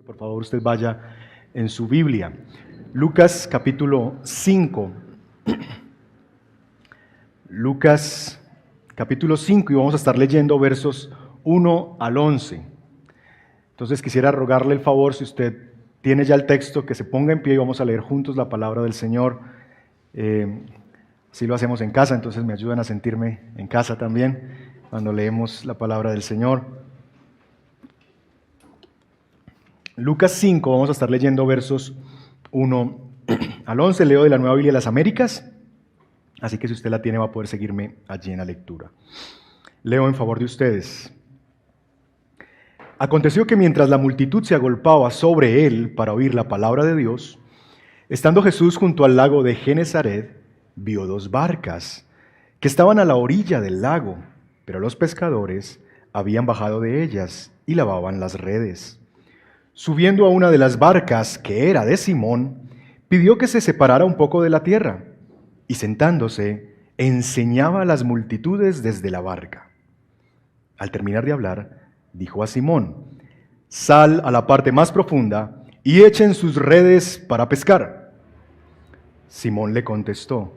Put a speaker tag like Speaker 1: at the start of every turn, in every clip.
Speaker 1: Por favor, usted vaya en su Biblia. Lucas capítulo 5. Lucas capítulo 5 y vamos a estar leyendo versos 1 al 11. Entonces quisiera rogarle el favor, si usted tiene ya el texto, que se ponga en pie y vamos a leer juntos la palabra del Señor. Así lo hacemos en casa, entonces me ayudan a sentirme en casa también cuando leemos la palabra del Señor. Lucas 5, vamos a estar leyendo versos 1 al 11, leo de la Nueva Biblia de las Américas, así que si usted la tiene va a poder seguirme allí en la lectura. Leo en favor de ustedes. Aconteció que mientras la multitud se agolpaba sobre él para oír la palabra de Dios, estando Jesús junto al lago de Genesaret, vio dos barcas que estaban a la orilla del lago, pero los pescadores habían bajado de ellas y lavaban las redes. Subiendo a una de las barcas, que era de Simón, pidió que se separara un poco de la tierra, y sentándose, enseñaba a las multitudes desde la barca. Al terminar de hablar, dijo a Simón: «Sal a la parte más profunda y echen sus redes para pescar». Simón le contestó: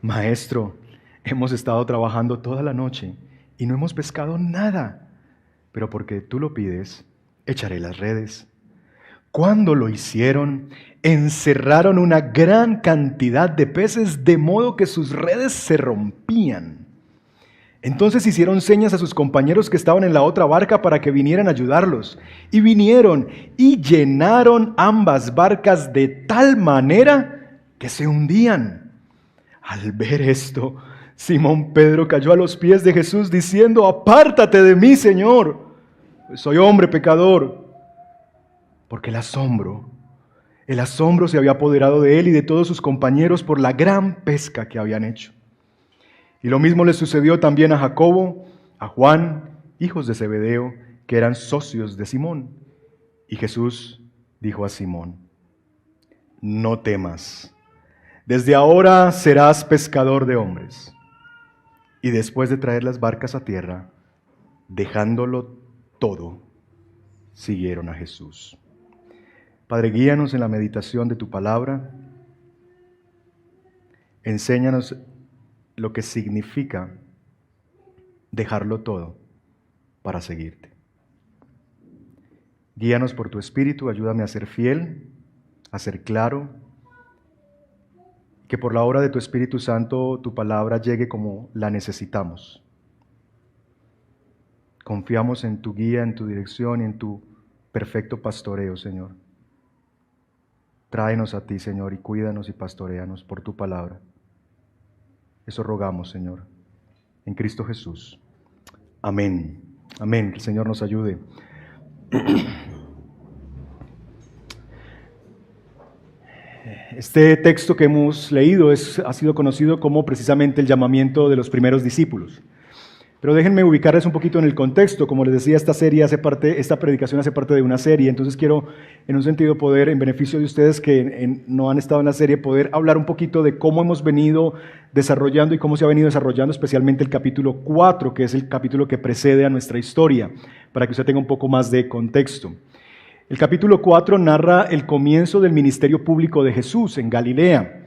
Speaker 1: «Maestro, hemos estado trabajando toda la noche y no hemos pescado nada, pero porque tú lo pides, echaré las redes». Cuando lo hicieron, encerraron una gran cantidad de peces, de modo que sus redes se rompían. Entonces hicieron señas a sus compañeros que estaban en la otra barca para que vinieran a ayudarlos. Y vinieron y llenaron ambas barcas de tal manera que se hundían. Al ver esto, Simón Pedro cayó a los pies de Jesús diciendo: «Apártate de mí, Señor, pues soy hombre pecador». Porque el asombro se había apoderado de él y de todos sus compañeros por la gran pesca que habían hecho. Y lo mismo le sucedió también a Jacobo, a Juan, hijos de Zebedeo, que eran socios de Simón. Y Jesús dijo a Simón: «No temas, desde ahora serás pescador de hombres». Y después de traer las barcas a tierra, dejándolo todo, siguieron a Jesús. Padre, guíanos en la meditación de tu palabra. Enséñanos lo que significa dejarlo todo para seguirte. Guíanos por tu Espíritu, ayúdame a ser fiel, a ser claro, que por la obra de tu Espíritu Santo tu palabra llegue como la necesitamos. Confiamos en tu guía, en tu dirección y en tu perfecto pastoreo, Señor. Tráenos a ti, Señor, y cuídanos y pastoréanos por tu palabra. Eso rogamos, Señor, en Cristo Jesús. Amén. Amén. Que el Señor nos ayude. Este texto que hemos leído ha sido conocido como precisamente el llamamiento de los primeros discípulos. Pero déjenme ubicarles un poquito en el contexto. Como les decía, esta predicación hace parte de una serie, entonces quiero, en un sentido, poder, en beneficio de ustedes que no han estado en la serie, poder hablar un poquito de cómo hemos venido desarrollando y cómo se ha venido desarrollando especialmente el capítulo 4, que es el capítulo que precede a nuestra historia, para que usted tenga un poco más de contexto. El capítulo 4 narra el comienzo del ministerio público de Jesús en Galilea.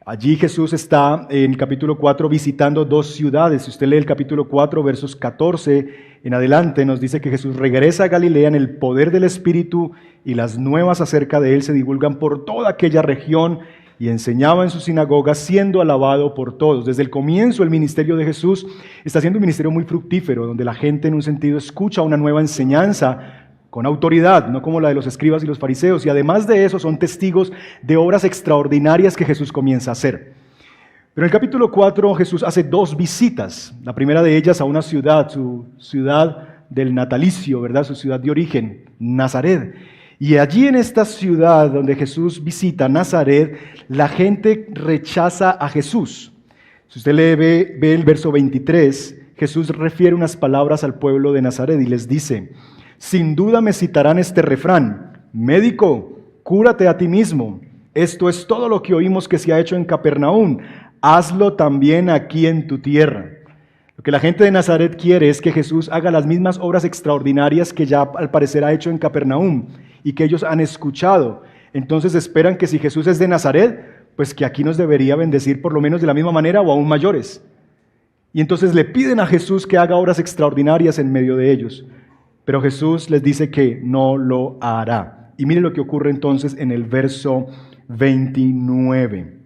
Speaker 1: Allí Jesús está en el capítulo 4 visitando dos ciudades. Si usted lee el capítulo 4, versos 14 en adelante, nos dice que Jesús regresa a Galilea en el poder del Espíritu y las nuevas acerca de él se divulgan por toda aquella región y enseñaba en sus sinagogas, siendo alabado por todos. Desde el comienzo el ministerio de Jesús está siendo un ministerio muy fructífero, donde la gente en un sentido escucha una nueva enseñanza con autoridad, no como la de los escribas y los fariseos, y además de eso son testigos de obras extraordinarias que Jesús comienza a hacer. Pero en el capítulo 4 Jesús hace dos visitas, la primera de ellas a una ciudad, su ciudad del natalicio, ¿verdad? Su ciudad de origen, Nazaret. Y allí en esta ciudad donde Jesús visita Nazaret, la gente rechaza a Jesús. Si usted ve el verso 23, Jesús refiere unas palabras al pueblo de Nazaret y les dice: «Sin duda me citarán este refrán: médico, cúrate a ti mismo. Esto es todo lo que oímos que se ha hecho en Capernaum. Hazlo también aquí en tu tierra». Lo que la gente de Nazaret quiere es que Jesús haga las mismas obras extraordinarias que ya al parecer ha hecho en Capernaum. y que ellos han escuchado. Entonces esperan que si Jesús es de Nazaret, pues que aquí nos debería bendecir por lo menos de la misma manera o aún mayores. Y entonces le piden a Jesús que haga obras extraordinarias en medio de ellos. Pero Jesús les dice que no lo hará. Y miren lo que ocurre entonces en el verso 29.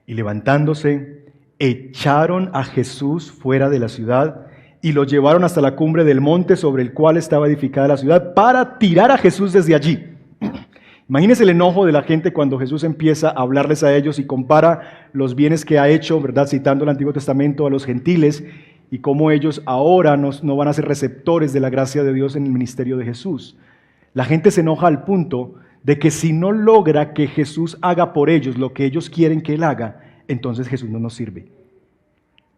Speaker 1: Y levantándose, echaron a Jesús fuera de la ciudad y lo llevaron hasta la cumbre del monte sobre el cual estaba edificada la ciudad para tirar a Jesús desde allí. Imagínense el enojo de la gente cuando Jesús empieza a hablarles a ellos y compara los bienes que ha hecho, ¿verdad? Citando el Antiguo Testamento a los gentiles y cómo ellos ahora no van a ser receptores de la gracia de Dios en el ministerio de Jesús. La gente se enoja al punto de que si no logra que Jesús haga por ellos lo que ellos quieren que Él haga, entonces Jesús no nos sirve.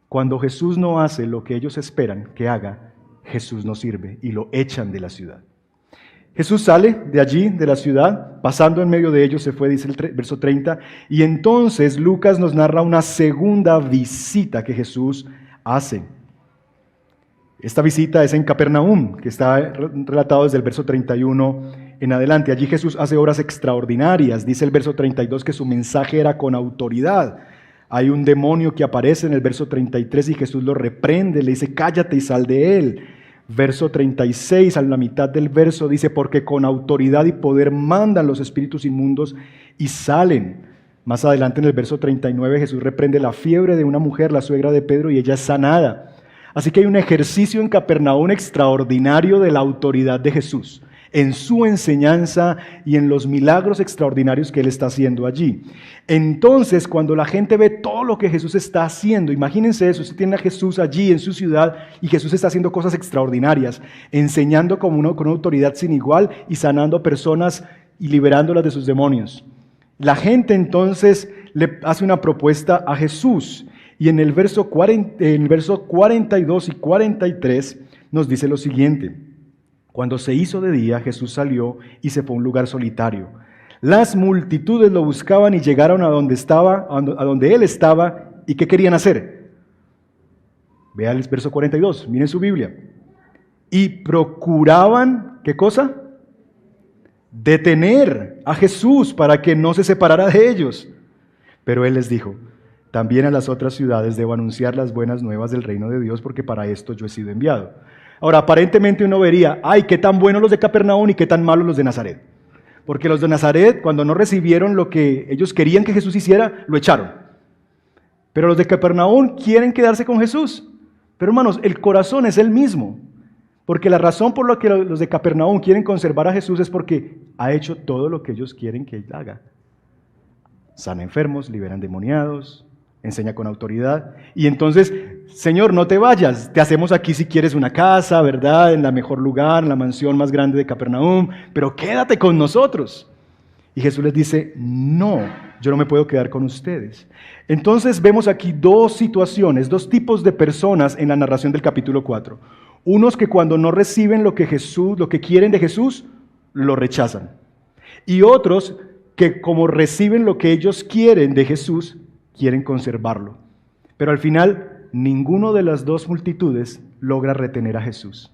Speaker 1: Cuando Jesús no hace lo que ellos esperan que haga, Jesús no sirve y lo echan de la ciudad. Jesús sale de allí, de la ciudad, pasando en medio de ellos se fue, dice el verso 30, y entonces Lucas nos narra una segunda visita que Jesús hace. Esta visita es en Capernaum, que está relatado desde el verso 31 en adelante. Allí Jesús hace obras extraordinarias. Dice el verso 32 que su mensaje era con autoridad. Hay un demonio que aparece en el verso 33 y Jesús lo reprende, le dice, cállate y sal de él. Verso 36, a la mitad del verso, dice, porque con autoridad y poder mandan los espíritus inmundos y salen. Más adelante en el verso 39 Jesús reprende la fiebre de una mujer, la suegra de Pedro, y ella es sanada. Así que hay un ejercicio en Capernaum extraordinario de la autoridad de Jesús, en su enseñanza y en los milagros extraordinarios que Él está haciendo allí. Entonces, cuando la gente ve todo lo que Jesús está haciendo, imagínense eso, usted tiene a Jesús allí en su ciudad y Jesús está haciendo cosas extraordinarias, enseñando con una autoridad sin igual y sanando personas y liberándolas de sus demonios. La gente entonces le hace una propuesta a Jesús y en el verso 42 y 43 nos dice lo siguiente. Cuando se hizo de día, Jesús salió y se fue a un lugar solitario. Las multitudes lo buscaban y llegaron a donde Él estaba. ¿Y qué querían hacer? Vea el verso 42, miren su Biblia. Y procuraban, ¿qué cosa? Detener a Jesús para que no se separara de ellos. Pero Él les dijo, también a las otras ciudades debo anunciar las buenas nuevas del reino de Dios, porque para esto yo he sido enviado. Ahora, aparentemente uno vería, ay, qué tan buenos los de Capernaum y qué tan malos los de Nazaret. Porque los de Nazaret, cuando no recibieron lo que ellos querían que Jesús hiciera, lo echaron. Pero los de Capernaum quieren quedarse con Jesús. Pero hermanos, el corazón es el mismo. Porque la razón por la que los de Capernaum quieren conservar a Jesús es porque ha hecho todo lo que ellos quieren que Él haga. Sana enfermos, libera endemoniados, enseña con autoridad. Y entonces, Señor, no te vayas, te hacemos aquí si quieres una casa, ¿verdad? En la mejor lugar, en la mansión más grande de Capernaum, pero quédate con nosotros. Y Jesús les dice, no, yo no me puedo quedar con ustedes. Entonces vemos aquí dos situaciones, dos tipos de personas en la narración del capítulo 4. Unos que cuando no reciben lo que quieren de Jesús, lo rechazan. Y otros que como reciben lo que ellos quieren de Jesús, quieren conservarlo. Pero al final, ninguno de las dos multitudes logra retener a Jesús.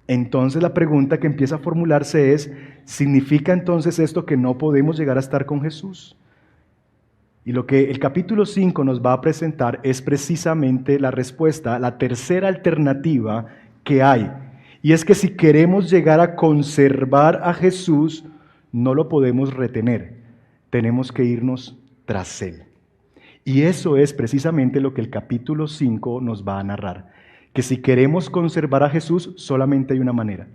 Speaker 1: Entonces la pregunta que empieza a formularse es, ¿significa entonces esto que no podemos llegar a estar con Jesús? Y lo que el capítulo 5 nos va a presentar es precisamente la respuesta, la tercera alternativa que hay. Y es que si queremos llegar a conservar a Jesús, no lo podemos retener, tenemos que irnos tras Él. Y eso es precisamente lo que el capítulo 5 nos va a narrar, que si queremos conservar a Jesús, solamente hay una manera,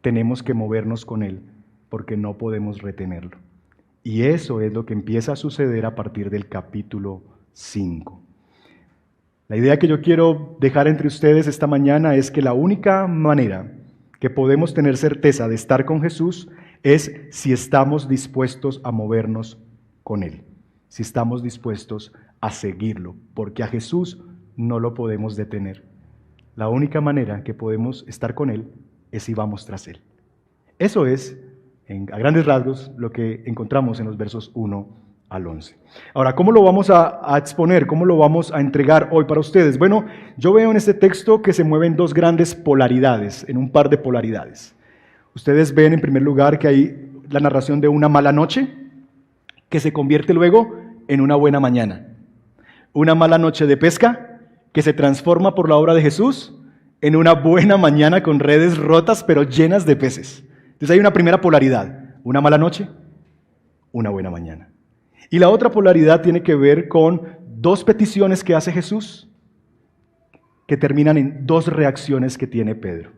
Speaker 1: tenemos que movernos con Él, porque no podemos retenerlo. Y eso es lo que empieza a suceder a partir del capítulo 5. La idea que yo quiero dejar entre ustedes esta mañana es que la única manera que podemos tener certeza de estar con Jesús es si estamos dispuestos a movernos con Él, si estamos dispuestos a seguirlo, porque a Jesús no lo podemos detener. La única manera que podemos estar con Él es si vamos tras Él. Eso es, a grandes rasgos, lo que encontramos en los versos 1 al 11. Ahora, ¿cómo lo vamos a exponer? ¿Cómo lo vamos a entregar hoy para ustedes? Bueno, yo veo en este texto que se mueven dos grandes polaridades, en un par de polaridades. Ustedes ven en primer lugar que hay la narración de una mala noche que se convierte luego en una buena mañana. Una mala noche de pesca que se transforma por la obra de Jesús en una buena mañana con redes rotas pero llenas de peces. Entonces hay una primera polaridad, una mala noche, una buena mañana. Y la otra polaridad tiene que ver con dos peticiones que hace Jesús que terminan en dos reacciones que tiene Pedro.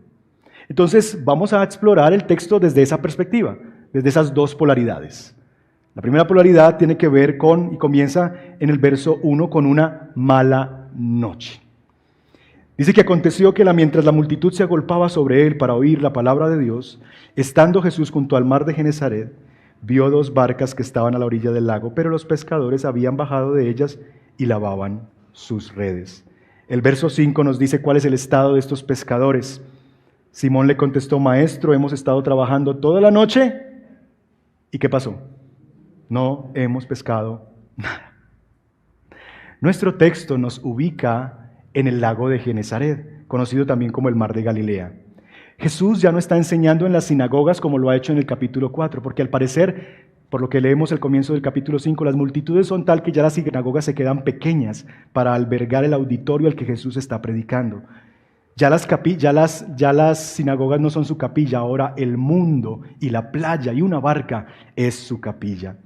Speaker 1: Entonces vamos a explorar el texto desde esa perspectiva, desde esas dos polaridades. La primera polaridad tiene que ver con, y comienza en el verso 1, con una mala noche. Dice que aconteció que mientras la multitud se agolpaba sobre él para oír la palabra de Dios, estando Jesús junto al mar de Genesaret, vio dos barcas que estaban a la orilla del lago, pero los pescadores habían bajado de ellas y lavaban sus redes. El verso 5 nos dice cuál es el estado de estos pescadores. Simón le contestó: Maestro, hemos estado trabajando toda la noche. ¿Y qué pasó? No hemos pescado nada. Nuestro texto nos ubica en el lago de Genesaret, conocido también como el mar de Galilea. Jesús ya no está enseñando en las sinagogas como lo ha hecho en el capítulo 4, porque al parecer, por lo que leemos al comienzo del capítulo 5, las multitudes son tal que ya las sinagogas se quedan pequeñas para albergar el auditorio al que Jesús está predicando. Ya las sinagogas no son su capilla, ahora el mundo y la playa y una barca es su capilla.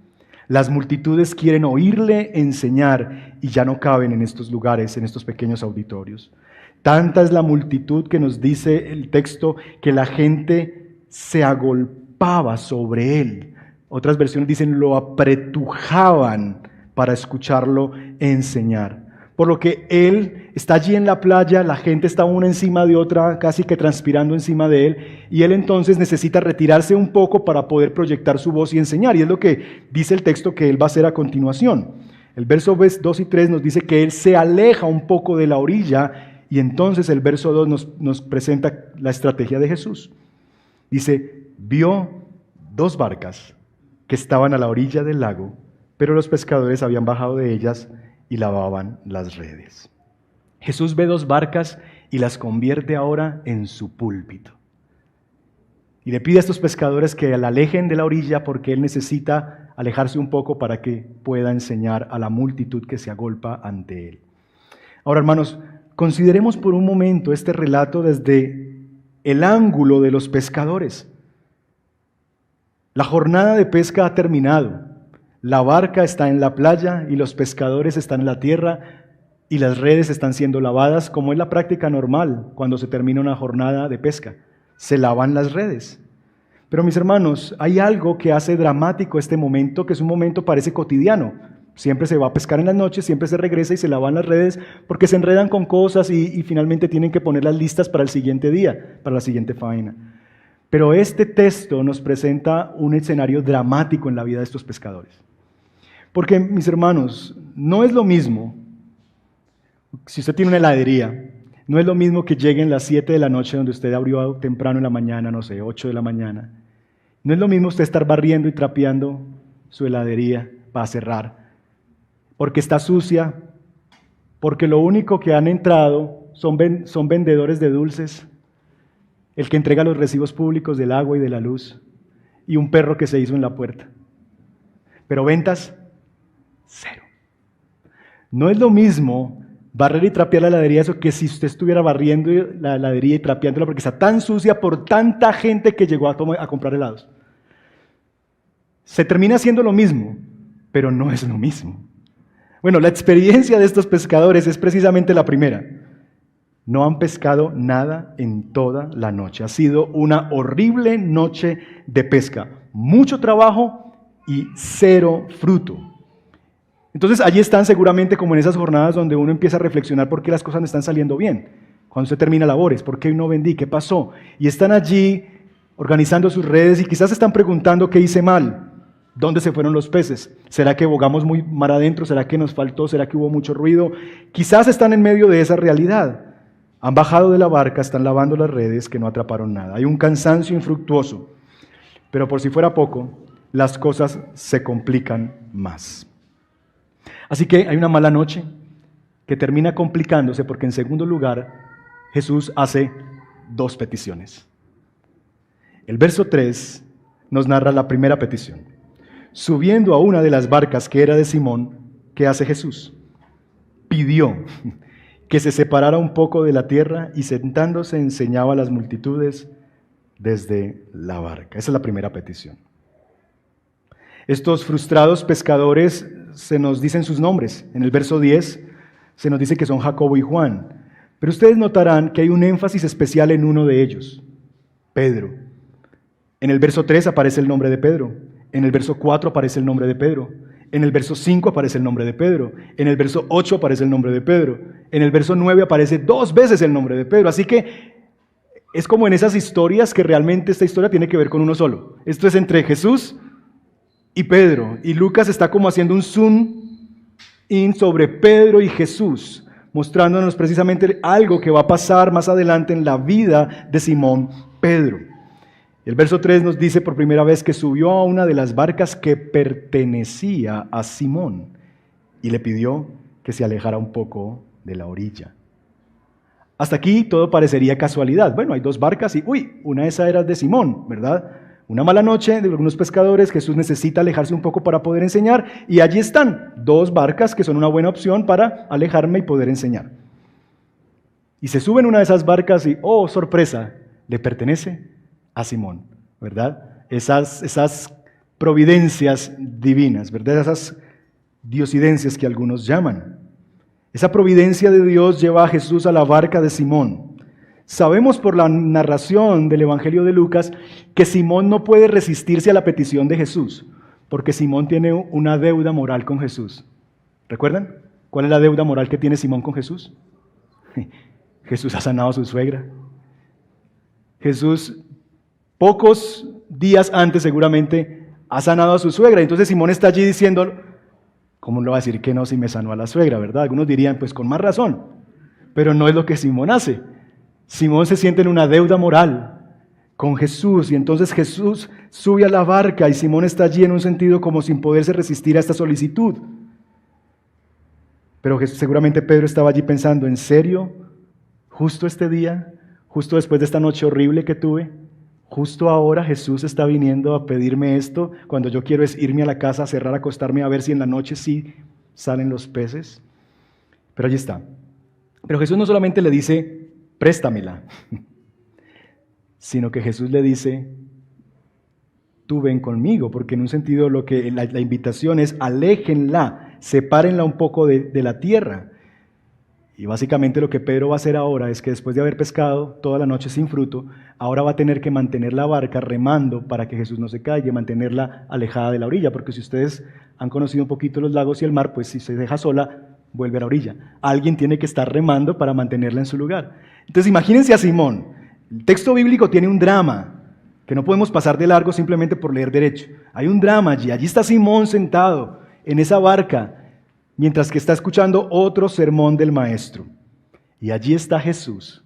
Speaker 1: Las multitudes quieren oírle enseñar y ya no caben en estos lugares, en estos pequeños auditorios. Tanta es la multitud que nos dice el texto que la gente se agolpaba sobre él. Otras versiones dicen lo apretujaban para escucharlo enseñar. Por lo que él está allí en la playa, la gente está una encima de otra, casi que transpirando encima de él, y él entonces necesita retirarse un poco para poder proyectar su voz y enseñar, y es lo que dice el texto que él va a hacer a continuación. El verso 2 y 3 nos dice que él se aleja un poco de la orilla, y entonces el verso 2 nos presenta la estrategia de Jesús. Dice: vio dos barcas que estaban a la orilla del lago, pero los pescadores habían bajado de ellas y lavaban las redes. Jesús ve dos barcas y las convierte ahora en su púlpito. Y le pide a estos pescadores que la alejen de la orilla porque él necesita alejarse un poco para que pueda enseñar a la multitud que se agolpa ante él. Ahora, hermanos, consideremos por un momento este relato desde el ángulo de los pescadores. La jornada de pesca ha terminado. La barca está en la playa y los pescadores están en la tierra y las redes están siendo lavadas, como es la práctica normal cuando se termina una jornada de pesca. Se lavan las redes. Pero mis hermanos, hay algo que hace dramático este momento, que es un momento parece cotidiano. Siempre se va a pescar en las noches, siempre se regresa y se lavan las redes porque se enredan con cosas y finalmente tienen que ponerlas listas para el siguiente día, para la siguiente faena. Pero este texto nos presenta un escenario dramático en la vida de estos pescadores. Porque, mis hermanos, no es lo mismo, si usted tiene una heladería, no es lo mismo que lleguen las 7 de la noche donde usted abrió temprano en la mañana, no sé, 8 de la mañana. No es lo mismo usted estar barriendo y trapeando su heladería para cerrar, porque está sucia, porque lo único que han entrado son vendedores de dulces, el que entrega los recibos públicos del agua y de la luz, y un perro que se hizo en la puerta. Pero ventas, cero. No es lo mismo barrer y trapear la heladería eso que si usted estuviera barriendo la heladería y trapeándola porque está tan sucia por tanta gente que llegó a comprar helados. Se termina haciendo lo mismo, pero no es lo mismo. Bueno, la experiencia de estos pescadores es precisamente la primera. No han pescado nada en toda la noche. Ha sido una horrible noche de pesca. Mucho trabajo y cero fruto. Entonces allí están seguramente como en esas jornadas donde uno empieza a reflexionar por qué las cosas no están saliendo bien. Cuando usted termina labores, ¿por qué hoy no vendí? ¿Qué pasó? Y están allí organizando sus redes y quizás están preguntando qué hice mal. ¿Dónde se fueron los peces? ¿Será que bogamos muy mar adentro? ¿Será que nos faltó? ¿Será que hubo mucho ruido? Quizás están en medio de esa realidad. Han bajado de la barca, están lavando las redes que no atraparon nada. Hay un cansancio infructuoso. Pero por si fuera poco, las cosas se complican más. Así que hay una mala noche que termina complicándose porque en segundo lugar Jesús hace dos peticiones. El verso 3 nos narra la primera petición. Subiendo a una de las barcas que era de Simón, ¿qué hace Jesús? Pidió que se separara un poco de la tierra y sentándose enseñaba a las multitudes desde la barca. Esa es la primera petición. Estos frustrados pescadores se nos dicen sus nombres. En el verso 10 se nos dice que son Jacobo y Juan. Pero ustedes notarán que hay un énfasis especial en uno de ellos, Pedro. En el verso 3 aparece el nombre de Pedro. En el verso 4 aparece el nombre de Pedro. En el verso 5 aparece el nombre de Pedro. En el verso 8 aparece el nombre de Pedro. En el verso 9 aparece 2 veces el nombre de Pedro. Así que es como en esas historias que realmente esta historia tiene que ver con uno solo. Esto es entre Jesús y Pedro. Y Lucas está como haciendo un zoom in sobre Pedro y Jesús, mostrándonos precisamente algo que va a pasar más adelante en la vida de Simón Pedro. El verso 3 nos dice por primera vez que subió a una de las barcas que pertenecía a Simón y le pidió que se alejara un poco de la orilla. Hasta aquí todo parecería casualidad. Bueno, hay 2 barcas y, una de esas era de Simón, ¿verdad? Una mala noche de algunos pescadores, Jesús necesita alejarse un poco para poder enseñar y allí están 2 barcas que son una buena opción para alejarme y poder enseñar. Y se sube en una de esas barcas y, oh, sorpresa, le pertenece a Simón, ¿verdad? Esas providencias divinas, ¿verdad? Esas diosidencias que algunos llaman. Esa providencia de Dios lleva a Jesús a la barca de Simón. Sabemos por la narración del Evangelio de Lucas que Simón no puede resistirse a la petición de Jesús, porque Simón tiene una deuda moral con Jesús. ¿Recuerdan? ¿Cuál es la deuda moral que tiene Simón con Jesús? Jesús ha sanado a su suegra. Jesús, pocos días antes seguramente, ha sanado a su suegra. Entonces Simón está allí diciendo, ¿cómo le va a decir que no si me sanó a la suegra, verdad? Algunos dirían, pues con más razón. Pero no es lo que Simón hace. Simón se siente en una deuda moral con Jesús y entonces Jesús sube a la barca y Simón está allí en un sentido como sin poderse resistir a esta solicitud. Pero seguramente Pedro estaba allí pensando, ¿en serio? ¿Justo este día? ¿Justo después de esta noche horrible que tuve? ¿Justo ahora Jesús está viniendo a pedirme esto cuando yo quiero es irme a la casa, a cerrar, a acostarme a ver si en la noche sí salen los peces? Pero allí está. Pero Jesús no solamente le dice, préstamela, sino que Jesús le dice, tú ven conmigo, porque en un sentido lo que la invitación es, aléjenla, sepárenla un poco de la tierra. Y básicamente lo que Pedro va a hacer ahora es que después de haber pescado toda la noche sin fruto, ahora va a tener que mantener la barca remando para que Jesús no se caiga, mantenerla alejada de la orilla, porque si ustedes han conocido un poquito los lagos y el mar, pues si se deja sola, vuelve a la orilla. Alguien tiene que estar remando para mantenerla en su lugar. Entonces imagínense a Simón. El texto bíblico tiene un drama que no podemos pasar de largo simplemente por leer derecho. Hay un drama allí. Allí está Simón sentado en esa barca, mientras que está escuchando otro sermón del maestro. Y allí está Jesús,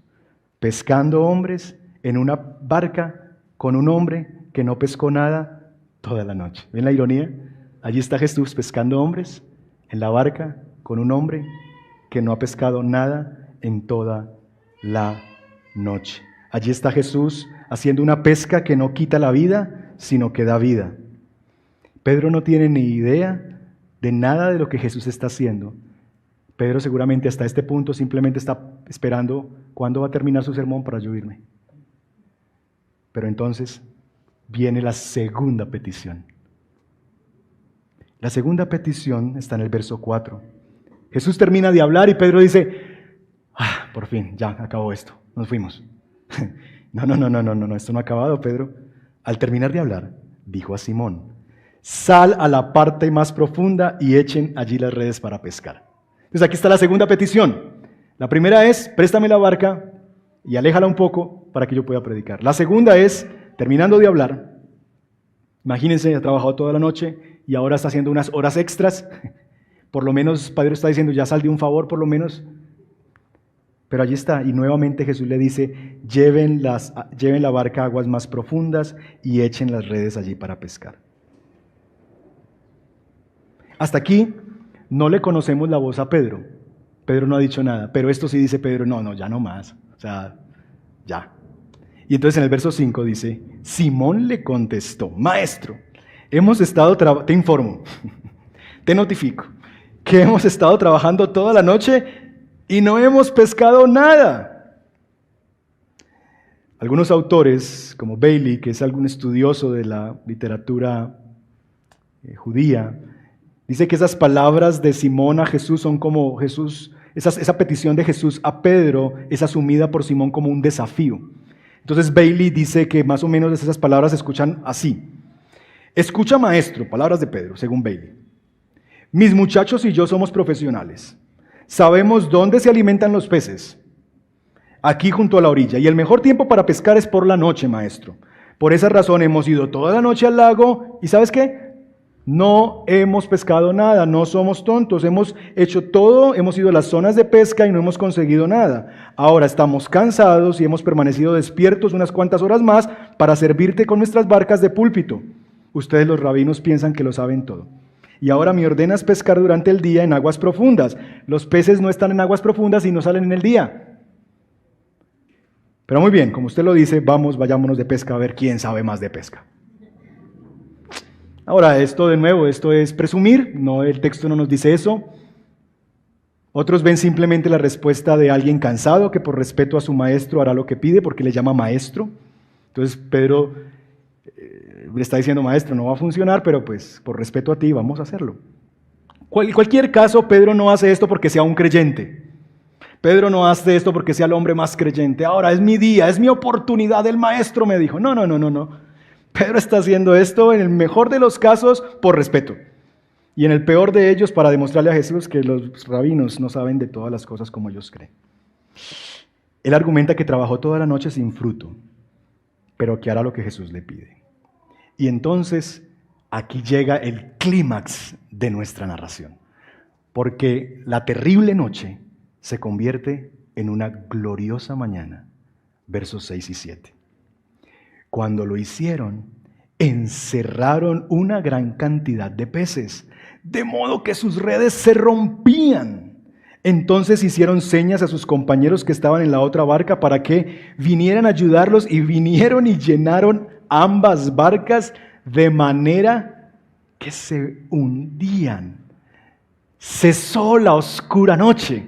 Speaker 1: pescando hombres en una barca con un hombre que no pescó nada toda la noche. ¿Ven la ironía? Allí está Jesús pescando hombres en la barca con un hombre que no ha pescado nada en toda la noche. Allí está Jesús haciendo una pesca que no quita la vida, sino que da vida. Pedro no tiene ni idea de nada de lo que Jesús está haciendo. Pedro seguramente hasta este punto simplemente está esperando cuándo va a terminar su sermón para yo irme. Pero entonces viene la segunda petición. La segunda petición está en el verso 4. Jesús termina de hablar y Pedro dice, por fin, ya acabó esto, nos fuimos. No, esto no ha acabado, Pedro. Al terminar de hablar, dijo a Simón, sal a la parte más profunda y echen allí las redes para pescar. Entonces aquí está la segunda petición. La primera es, préstame la barca y aléjala un poco para que yo pueda predicar. La segunda es, terminando de hablar, imagínense, ha trabajado toda la noche y ahora está haciendo unas horas extras. Por lo menos Pedro está diciendo, ya sal de un favor por lo menos. Pero allí está, y nuevamente Jesús le dice, lleven la barca a aguas más profundas y echen las redes allí para pescar. Hasta aquí no le conocemos la voz a Pedro. Pedro no ha dicho nada, pero esto sí dice Pedro, no, ya no más. O sea, ya. Y entonces en el verso 5 dice, Simón le contestó, Maestro, te informo, te notifico, que hemos estado trabajando toda la noche y no hemos pescado nada. Algunos autores, como Bailey, que es algún estudioso de la literatura judía, dice que esas palabras de Simón a Jesús son como Jesús, esa petición de Jesús a Pedro es asumida por Simón como un desafío. Entonces Bailey dice que más o menos esas palabras se escuchan así. Escucha, maestro, palabras de Pedro, según Bailey. Mis muchachos y yo somos profesionales. Sabemos dónde se alimentan los peces. Aquí junto a la orilla. Y el mejor tiempo para pescar es por la noche, maestro. Por esa razón hemos ido toda la noche al lago. ¿Y sabes qué? No hemos pescado nada, no somos tontos, hemos hecho todo, hemos ido a las zonas de pesca y no hemos conseguido nada. Ahora estamos cansados y hemos permanecido despiertos unas cuantas horas más para servirte con nuestras barcas de púlpito. Ustedes los rabinos piensan que lo saben todo. Y ahora me ordenas pescar durante el día en aguas profundas. Los peces no están en aguas profundas y no salen en el día. Pero muy bien, como usted lo dice, vayámonos de pesca a ver quién sabe más de pesca. Ahora, esto es presumir, no, el texto no nos dice eso. Otros ven simplemente la respuesta de alguien cansado que por respeto a su maestro hará lo que pide porque le llama maestro. Entonces Pedro le está diciendo, maestro, no va a funcionar, pero pues por respeto a ti vamos a hacerlo. En cualquier caso, Pedro no hace esto porque sea un creyente. Pedro no hace esto porque sea el hombre más creyente. Ahora es mi día, es mi oportunidad, el maestro me dijo. No. Pedro está haciendo esto en el mejor de los casos por respeto y en el peor de ellos para demostrarle a Jesús que los rabinos no saben de todas las cosas como ellos creen. Él argumenta que trabajó toda la noche sin fruto, pero que hará lo que Jesús le pide. Y entonces aquí llega el clímax de nuestra narración, porque la terrible noche se convierte en una gloriosa mañana, versos 6 y 7. Cuando lo hicieron, encerraron una gran cantidad de peces, de modo que sus redes se rompían. Entonces hicieron señas a sus compañeros que estaban en la otra barca para que vinieran a ayudarlos, y vinieron y llenaron ambas barcas de manera que se hundían. Cesó la oscura noche.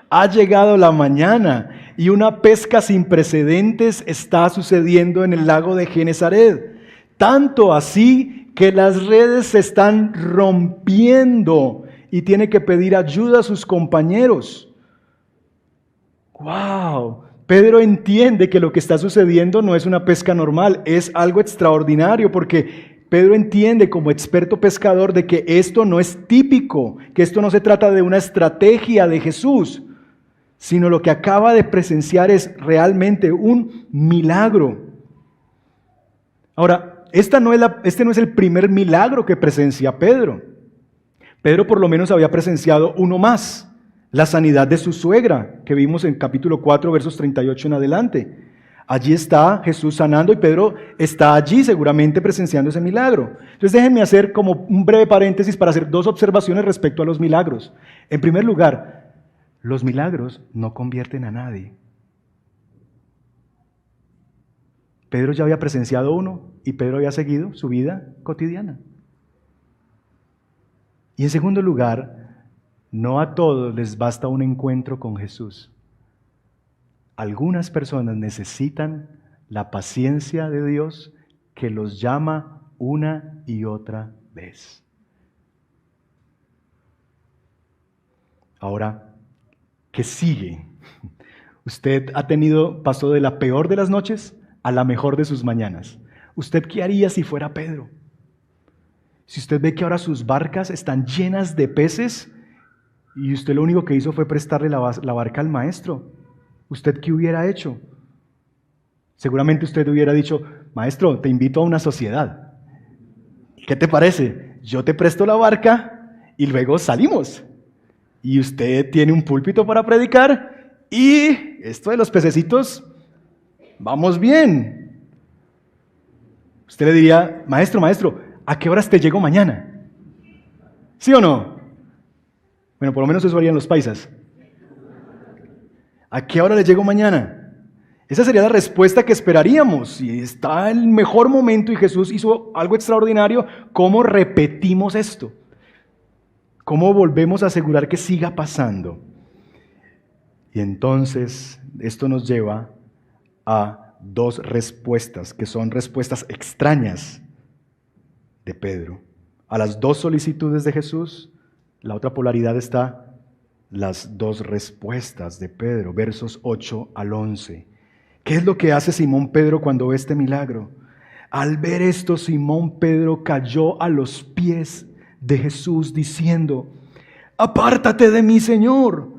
Speaker 1: Ha llegado la mañana y una pesca sin precedentes está sucediendo en el lago de Genesaret. Tanto así que las redes se están rompiendo y tiene que pedir ayuda a sus compañeros. ¡Wow! Pedro entiende que lo que está sucediendo no es una pesca normal, es algo extraordinario, porque Pedro entiende como experto pescador de que esto no es típico, que esto no se trata de una estrategia de Jesús, sino lo que acaba de presenciar es realmente un milagro. Ahora, este no es el primer milagro que presencia Pedro. Pedro por lo menos había presenciado uno más, la sanidad de su suegra, que vimos en capítulo 4, versos 38 en adelante. Allí está Jesús sanando y Pedro está allí seguramente presenciando ese milagro. Entonces déjenme hacer como un breve paréntesis para hacer dos observaciones respecto a los milagros. En primer lugar, los milagros no convierten a nadie. Pedro ya había presenciado uno y Pedro había seguido su vida cotidiana. Y en segundo lugar, no a todos les basta un encuentro con Jesús. Algunas personas necesitan la paciencia de Dios que los llama una y otra vez. Ahora, ¿qué sigue? Usted pasó de la peor de las noches a la mejor de sus mañanas. ¿Usted qué haría si fuera Pedro? Si usted ve que ahora sus barcas están llenas de peces y usted lo único que hizo fue prestarle la barca al maestro, ¿usted qué hubiera hecho? Seguramente usted hubiera dicho, maestro, te invito a una sociedad. ¿Qué te parece? Yo te presto la barca y luego salimos. Y usted tiene un púlpito para predicar y esto de los pececitos, vamos bien. Usted le diría, maestro, ¿a qué horas te llego mañana? ¿Sí o no? Bueno, por lo menos eso harían los paisas. ¿A qué hora le llego mañana? Esa sería la respuesta que esperaríamos. Si está el mejor momento y Jesús hizo algo extraordinario, ¿cómo repetimos esto? ¿Cómo volvemos a asegurar que siga pasando? Y entonces esto nos lleva a dos respuestas, que son respuestas extrañas de Pedro. A las dos solicitudes de Jesús, la otra polaridad está las dos respuestas de Pedro, versos 8 al 11. ¿Qué es lo que hace Simón Pedro cuando ve este milagro? Al ver esto, Simón Pedro cayó a los pies de Jesús diciendo: apártate de mí, Señor,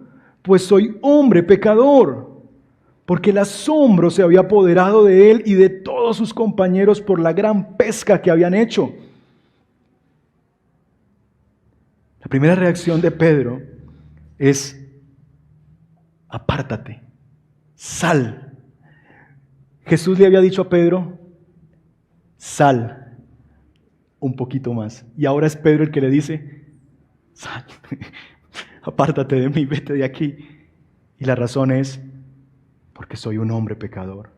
Speaker 1: pues soy hombre pecador. Porque el asombro se había apoderado de él y de todos sus compañeros por la gran pesca que habían hecho. La primera reacción de Pedro es: apártate, sal. Jesús le había dicho a Pedro: sal un poquito más. Y ahora es Pedro el que le dice: sal, apártate de mí, vete de aquí. Y la razón es: porque soy un hombre pecador.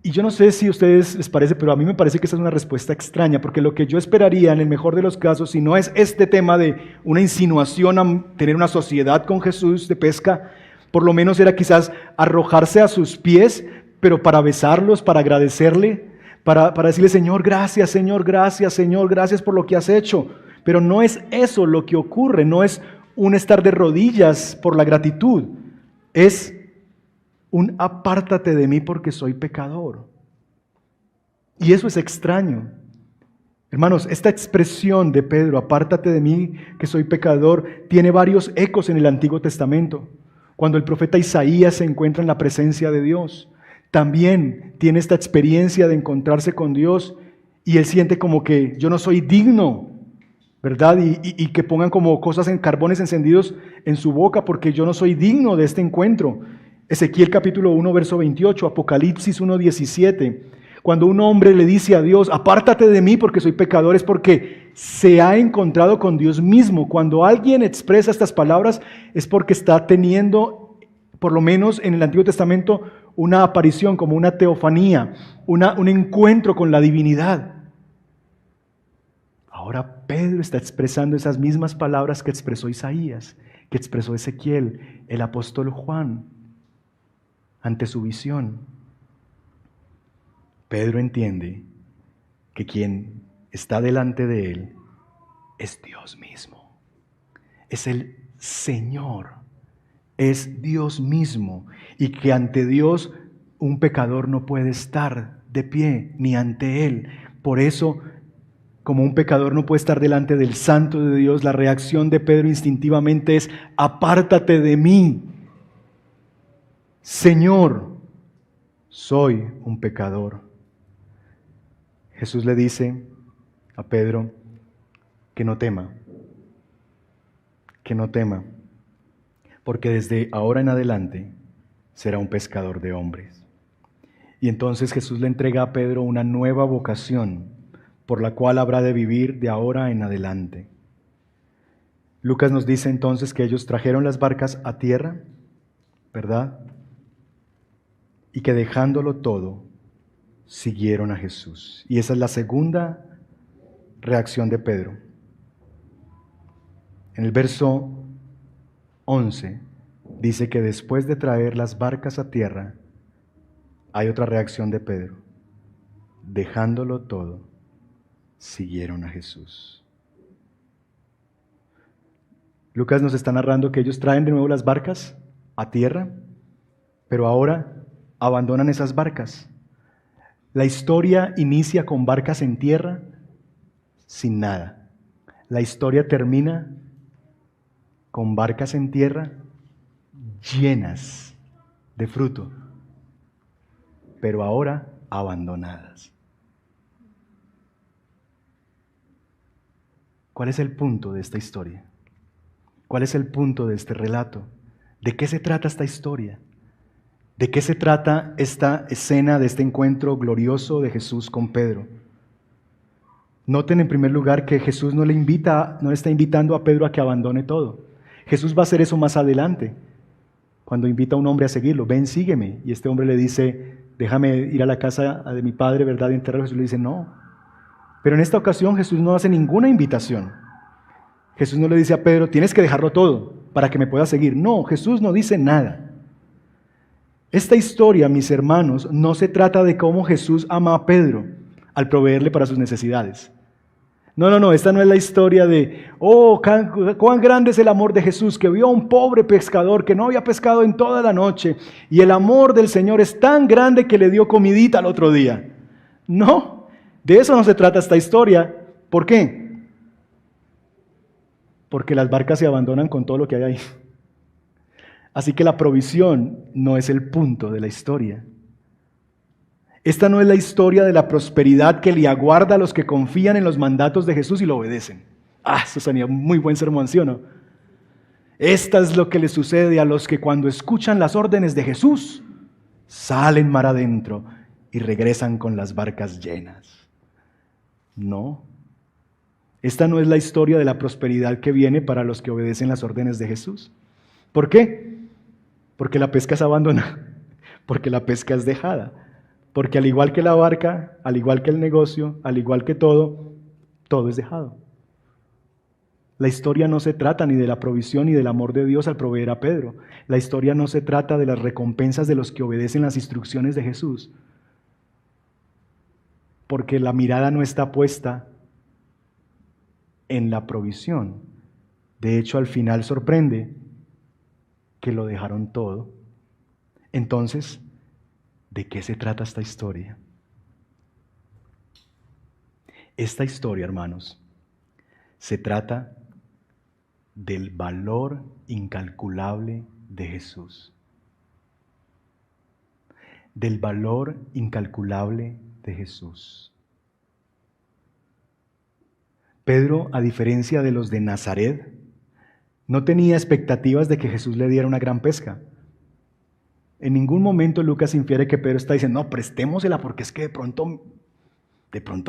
Speaker 1: Y yo no sé si a ustedes les parece, pero a mí me parece que esa es una respuesta extraña, porque lo que yo esperaría en el mejor de los casos, si no es este tema de una insinuación a tener una sociedad con Jesús de pesca, por lo menos era quizás arrojarse a sus pies, pero para besarlos, para agradecerle, para decirle: Señor, gracias, Señor, gracias, Señor, gracias por lo que has hecho. Pero no es eso lo que ocurre, no es un estar de rodillas por la gratitud, es un apártate de mí porque soy pecador. Y eso es extraño. Hermanos, esta expresión de Pedro, apártate de mí que soy pecador, tiene varios ecos en el Antiguo Testamento. Cuando el profeta Isaías se encuentra en la presencia de Dios, también tiene esta experiencia de encontrarse con Dios y él siente como que yo no soy digno, ¿verdad? Y que pongan como cosas en carbones encendidos en su boca porque yo no soy digno de este encuentro. Ezequiel capítulo 1, verso 28, Apocalipsis 1, 17. Cuando un hombre le dice a Dios: apártate de mí porque soy pecador, es porque se ha encontrado con Dios mismo. Cuando alguien expresa estas palabras es porque está teniendo, por lo menos en el Antiguo Testamento, una aparición, como una teofanía, un encuentro con la divinidad. Ahora Pedro está expresando esas mismas palabras que expresó Isaías, que expresó Ezequiel, el apóstol Juan, ante su visión. Pedro entiende que quien está delante de él es Dios mismo, es el Señor, es Dios mismo, y que ante Dios un pecador no puede estar de pie ni ante él. Por eso, como un pecador no puede estar delante del Santo de Dios, la reacción de Pedro instintivamente es: apártate de mí, Señor, soy un pecador. Jesús le dice a Pedro que no tema, porque desde ahora en adelante será un pescador de hombres. Y entonces Jesús le entrega a Pedro una nueva vocación por la cual habrá de vivir de ahora en adelante. Lucas nos dice entonces que ellos trajeron las barcas a tierra, ¿verdad? Y que dejándolo todo, siguieron a Jesús. Y esa es la segunda reacción de Pedro. En el verso 11 dice que después de traer las barcas a tierra, hay otra reacción de Pedro. Dejándolo todo, siguieron a Jesús. Lucas nos está narrando que ellos traen de nuevo las barcas a tierra, pero ahora abandonan esas barcas. La historia inicia con barcas en tierra, sin nada. La historia termina con barcas en tierra llenas de fruto, pero ahora abandonadas. ¿Cuál es el punto de esta historia? ¿Cuál es el punto de este relato? ¿De qué se trata esta historia? ¿De qué se trata esta escena de este encuentro glorioso de Jesús con Pedro? Noten en primer lugar que Jesús no le está invitando a Pedro a que abandone todo. Jesús va a hacer eso más adelante. cuando invita a un hombre a seguirlo, ven, sígueme. Y este hombre le dice, déjame ir a la casa de mi padre, ¿verdad? Y enterrarlo. Jesús le dice, no. Pero en esta ocasión Jesús no hace ninguna invitación. Jesús no le dice a Pedro, tienes que dejarlo todo para que me puedas seguir. No, Jesús no dice nada. Esta historia, mis hermanos, no se trata de cómo Jesús ama a Pedro al proveerle para sus necesidades. No, esta no es la historia de, cuán grande es el amor de Jesús, que vio a un pobre pescador que no había pescado en toda la noche, y el amor del Señor es tan grande que le dio comidita al otro día. No, de eso no se trata esta historia. ¿Por qué? Porque las barcas se abandonan con todo lo que hay ahí. Así que la provisión no es el punto de la historia. Esta no es la historia de la prosperidad que le aguarda a los que confían en los mandatos de Jesús y lo obedecen. Eso sería un muy buen sermón, ¿sí o no? Esta es lo que le sucede a los que cuando escuchan las órdenes de Jesús, salen mar adentro y regresan con las barcas llenas. No. Esta no es la historia de la prosperidad que viene para los que obedecen las órdenes de Jesús. ¿Por qué? Porque la pesca es abandonada, porque la pesca es dejada, porque al igual que la barca, al igual que el negocio, al igual que todo es dejado. La historia no se trata ni de la provisión ni del amor de Dios al proveer a Pedro. La historia no se trata de las recompensas de los que obedecen las instrucciones de Jesús, porque la mirada no está puesta en la provisión. De hecho, al final sorprende que lo dejaron todo. Entonces, ¿de qué se trata esta historia? Esta historia, hermanos, se trata del valor incalculable de Jesús. Del valor incalculable de Jesús. Pedro, a diferencia de los de Nazaret, no tenía expectativas de que Jesús le diera una gran pesca. En ningún momento Lucas infiere que Pedro está diciendo, no, prestémosela porque es que de pronto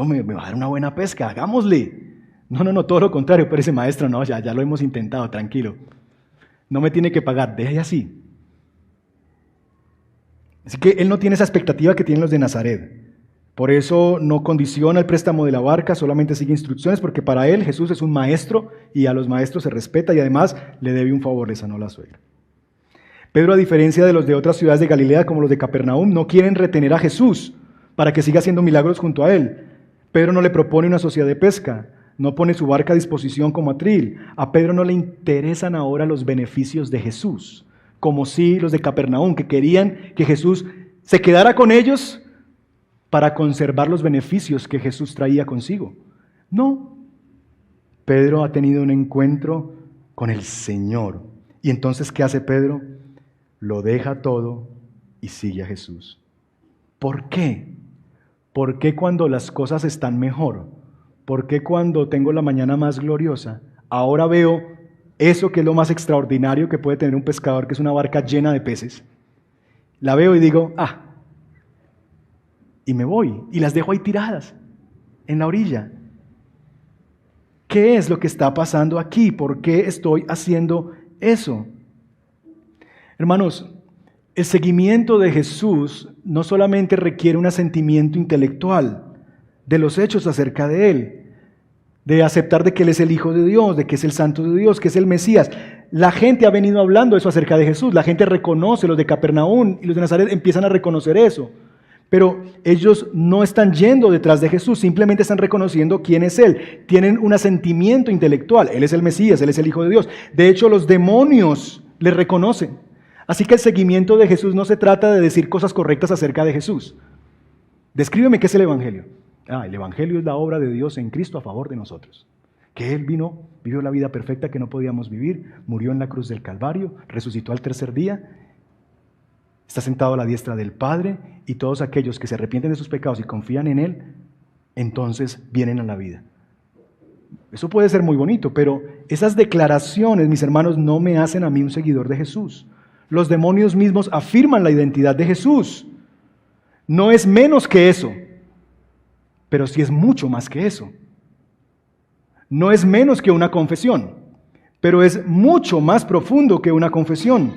Speaker 1: me va a dar una buena pesca, hagámosle. No, todo lo contrario, pero ese maestro, no, ya lo hemos intentado, tranquilo. No me tiene que pagar, deje así. Así que él no tiene esa expectativa que tienen los de Nazaret. Por eso no condiciona el préstamo de la barca, solamente sigue instrucciones, porque para él Jesús es un maestro y a los maestros se respeta y además le debe un favor, le sanó la suegra. Pedro, a diferencia de los de otras ciudades de Galilea, como los de Capernaum, no quieren retener a Jesús para que siga haciendo milagros junto a él. Pedro no le propone una sociedad de pesca, no pone su barca a disposición como atril. A Pedro no le interesan ahora los beneficios de Jesús, como sí los de Capernaum, que querían que Jesús se quedara con ellos para conservar los beneficios que Jesús traía consigo. No, Pedro ha tenido un encuentro con el Señor. Y entonces, ¿qué hace Pedro? Lo deja todo y sigue a Jesús. ¿Por qué? ¿Por qué cuando las cosas están mejor? ¿Por qué cuando tengo la mañana más gloriosa, ahora veo eso que es lo más extraordinario que puede tener un pescador, que es una barca llena de peces? La veo y digo, y me voy, y las dejo ahí tiradas, en la orilla. ¿Qué es lo que está pasando aquí? ¿Por qué estoy haciendo eso? Hermanos, el seguimiento de Jesús no solamente requiere un asentimiento intelectual de los hechos acerca de Él, de aceptar de que Él es el Hijo de Dios, de que es el Santo de Dios, que es el Mesías. La gente ha venido hablando eso acerca de Jesús, la gente reconoce, los de Capernaum y los de Nazaret empiezan a reconocer eso. Pero ellos no están yendo detrás de Jesús, simplemente están reconociendo quién es Él. Tienen un asentimiento intelectual, Él es el Mesías, Él es el Hijo de Dios. De hecho, los demonios le reconocen. Así que el seguimiento de Jesús no se trata de decir cosas correctas acerca de Jesús. Descríbeme qué es el Evangelio. El Evangelio es la obra de Dios en Cristo a favor de nosotros. Que Él vino, vivió la vida perfecta que no podíamos vivir, murió en la cruz del Calvario, resucitó al tercer día, está sentado a la diestra del Padre, y todos aquellos que se arrepienten de sus pecados y confían en Él, entonces vienen a la vida. Eso puede ser muy bonito, pero esas declaraciones, mis hermanos, no me hacen a mí un seguidor de Jesús. Los demonios mismos afirman la identidad de Jesús. No es menos que eso, pero sí es mucho más que eso. No es menos que una confesión, pero es mucho más profundo que una confesión.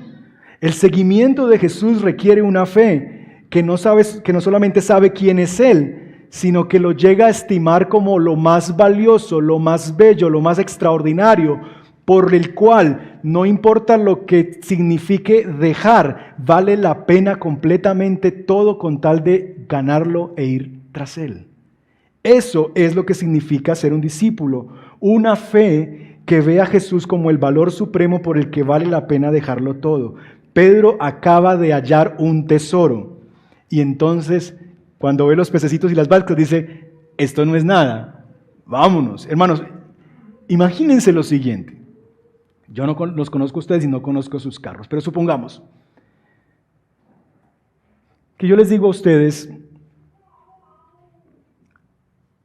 Speaker 1: El seguimiento de Jesús requiere una fe que no solamente sabe quién es Él, sino que lo llega a estimar como lo más valioso, lo más bello, lo más extraordinario, por el cual no importa lo que signifique dejar, vale la pena completamente todo con tal de ganarlo e ir tras Él. Eso es lo que significa ser un discípulo, una fe que ve a Jesús como el valor supremo por el que vale la pena dejarlo todo. Pedro acaba de hallar un tesoro y entonces cuando ve los pececitos y las barcas dice, esto no es nada, vámonos. Hermanos, imagínense lo siguiente, yo no los conozco a ustedes y no conozco sus carros, pero supongamos que yo les digo a ustedes,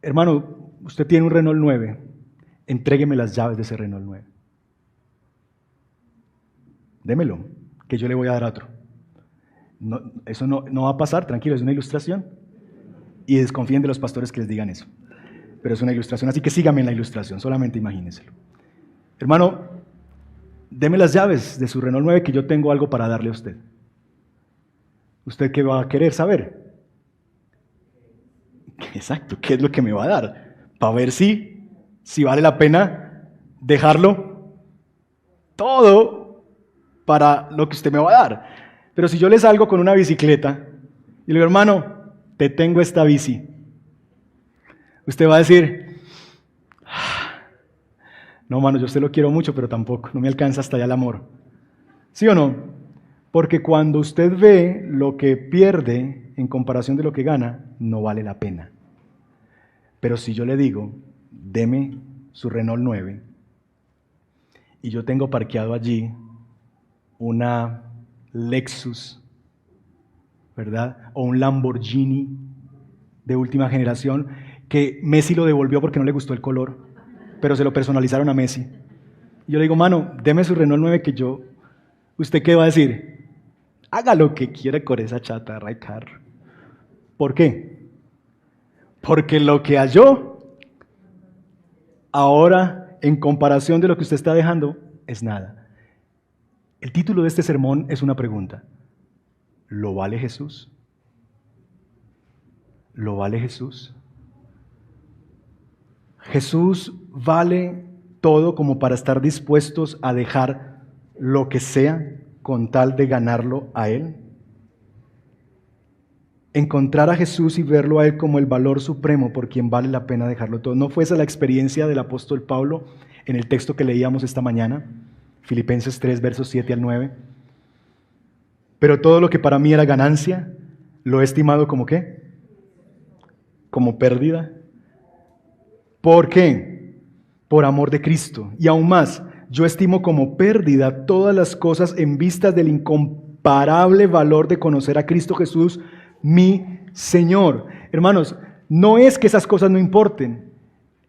Speaker 1: hermano, usted tiene un Renault 9, entrégueme las llaves de ese Renault 9. Démelo, que yo le voy a dar a otro. No, eso no va a pasar, tranquilo, es una ilustración. Y desconfíen de los pastores que les digan eso. Pero es una ilustración, así que síganme en la ilustración, solamente imagínenselo. Hermano, deme las llaves de su Renault 9 que yo tengo algo para darle a usted. ¿Usted qué va a querer saber? Exacto, ¿qué es lo que me va a dar? Para ver si vale la pena dejarlo todo para lo que usted me va a dar. Pero si yo le salgo con una bicicleta y le digo, hermano, te tengo esta bici, usted va a decir, no, mano, yo a usted lo quiero mucho, pero tampoco, no me alcanza hasta allá el amor. ¿Sí o no? Porque cuando usted ve lo que pierde en comparación de lo que gana, no vale la pena. Pero si yo le digo, deme su Renault 9, y yo tengo parqueado allí una Lexus, ¿verdad? O un Lamborghini de última generación, que Messi lo devolvió porque no le gustó el color, pero se lo personalizaron a Messi. Y yo le digo, mano, deme su Renault 9 que yo... ¿Usted qué va a decir? Haga lo que quiera con esa chatarra de carro. ¿Por qué? Porque lo que halló ahora, en comparación de lo que usted está dejando, es nada. El título de este sermón es una pregunta. ¿Lo vale Jesús? ¿Lo vale Jesús? ¿Jesús vale todo como para estar dispuestos a dejar lo que sea con tal de ganarlo a Él? Encontrar a Jesús y verlo a Él como el valor supremo por quien vale la pena dejarlo todo. ¿No fue esa la experiencia del apóstol Pablo en el texto que leíamos esta mañana? Filipenses 3, versos 7 al 9. Pero todo lo que para mí era ganancia, lo he estimado como ¿qué? Como pérdida. ¿Por qué? Por amor de Cristo. Y aún más, yo estimo como pérdida todas las cosas en vistas del incomparable valor de conocer a Cristo Jesús, mi Señor. Hermanos, no es que esas cosas no importen.